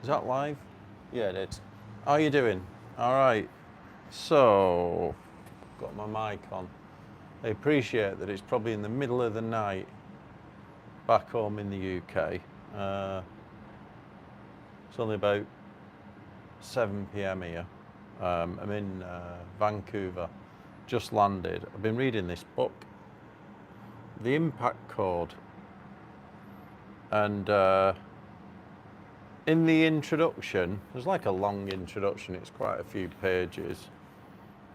Is that live? Yeah, it is. How are you doing? All right. So, got my mic on. I appreciate that it's probably in the middle of the night back home in the UK. It's only about 7 p.m. here. I'm in Vancouver, just landed. I've been reading this book, The Impact Code, and in the introduction, there's like a long introduction, it's quite a few pages,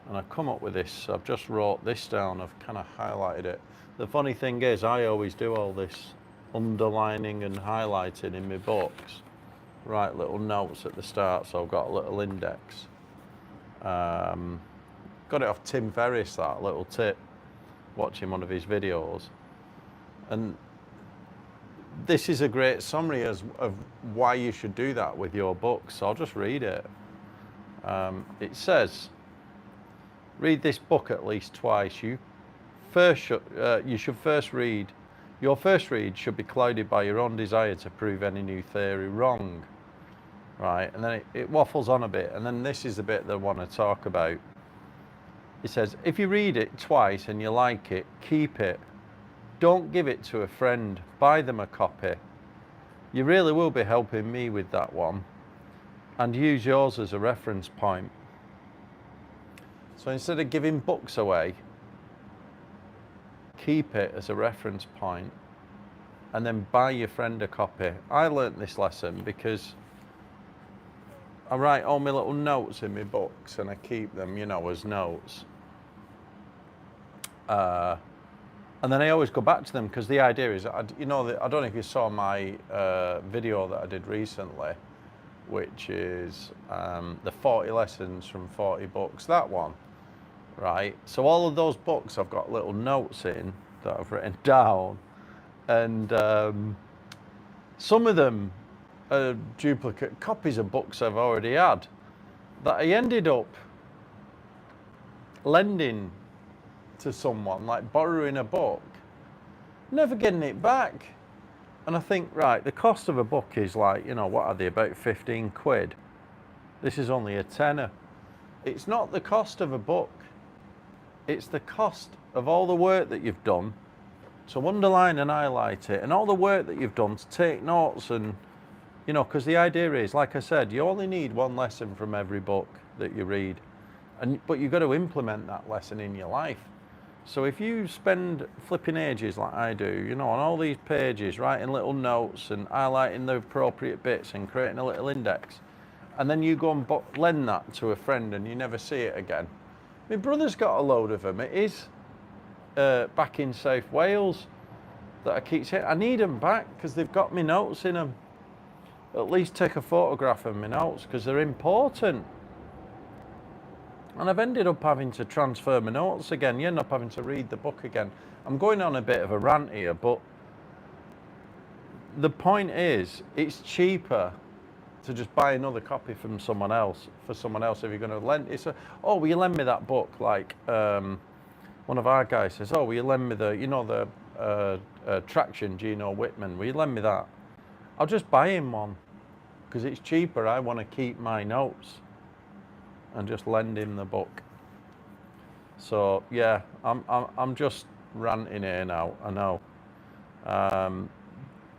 and I come up with this. I've just wrote this down, I've kind of highlighted it. The funny thing is, I always do all this underlining and highlighting in my books, write little notes at the start, so I've got a little index. Got it off Tim Ferriss, that little tip, watching one of his videos. And this is a great summary of why you should do that with your books. So I'll just read it. It says, read this book at least twice. You should first read. Your first read should be clouded by your own desire to prove any new theory wrong. Right, and then it waffles on a bit, and then this is the bit that I want to talk about. It says, if you read it twice and you like it, keep it. Don't give it to a friend, buy them a copy. You really will be helping me with that one, and use yours as a reference point. So instead of giving books away, keep it as a reference point and then buy your friend a copy. I learnt this lesson because I write all my little notes in my books and I keep them, as notes. And then I always go back to them because the idea is, I don't know if you saw my video that I did recently, which is the 40 lessons from 40 books, that one, right? So all of those books I've got little notes in that I've written down, and some of them are duplicate copies of books I've already had that I ended up lending to someone, like borrowing a book, never getting it back. And I think, right, the cost of a book is like, what are they, about 15 quid? This is only a tenner. It's not the cost of a book, it's the cost of all the work that you've done to underline and highlight it, and all the work that you've done to take notes, and because the idea is, like I said, you only need one lesson from every book that you read, but you've got to implement that lesson in your life. So if you spend flipping ages like I do, on all these pages, writing little notes and highlighting the appropriate bits and creating a little index, and then you go and lend that to a friend and you never see it again. My brother's got a load of them. It is back in South Wales that I keep saying, I need them back because they've got my notes in them. At least take a photograph of my notes because they're important. And I've ended up having to transfer my notes again. You end up having to read the book again. I'm going on a bit of a rant here, but the point is, it's cheaper to just buy another copy from someone else, if you're going to lend. Will you lend me that book? Like one of our guys says, will you lend me the Traction, Gino Whitman, will you lend me that? I'll just buy him one because it's cheaper. I want to keep my notes and just lend him the book. So yeah, I'm just ranting here now, I know.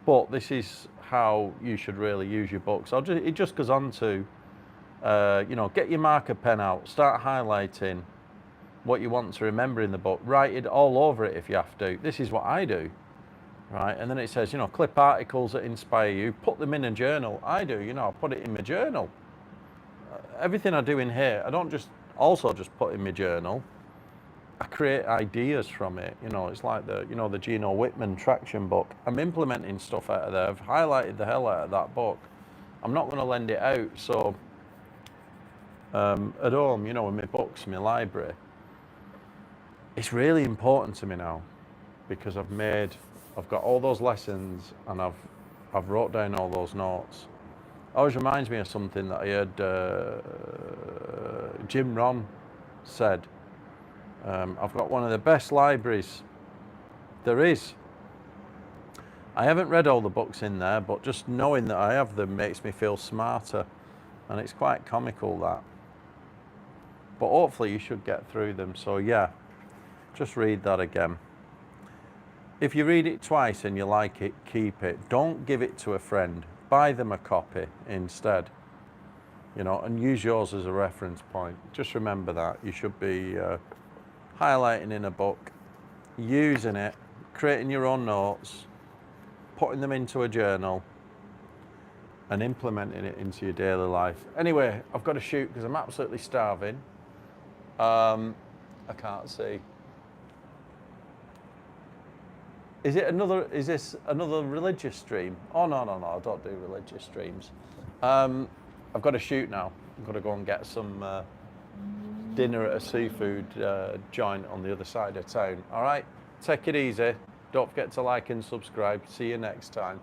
But this is how you should really use your books. It just goes on to, get your marker pen out, start highlighting what you want to remember in the book, write it all over it if you have to. This is what I do, right? And then it says, clip articles that inspire you, put them in a journal. I do, I put it in my journal. Everything I do in here, I don't just put in my journal. I create ideas from it. It's like the Gino Whitman Traction book. I'm implementing stuff out of there. I've highlighted the hell out of that book. I'm not going to lend it out. So at home, with my books, my library, it's really important to me now because I've got all those lessons and I've wrote down all those notes. Always reminds me of something that I heard Jim Rohn said. I've got one of the best libraries there is. I haven't read all the books in there, but just knowing that I have them makes me feel smarter, and it's quite comical, that. But hopefully you should get through them. So yeah, just read that again. If you read it twice and you like it, keep it. Don't give it to a friend. Buy them a copy instead, you know, and use yours as a reference point. Just remember that. You should be highlighting in a book, using it, creating your own notes, putting them into a journal, and implementing it into your daily life. Anyway, I've got to shoot because I'm absolutely starving. I can't see. Is this another religious stream? Oh, no, I don't do religious streams. I've got to shoot now. I've got to go and get some dinner at a seafood joint on the other side of town. All right, take it easy. Don't forget to like and subscribe. See you next time.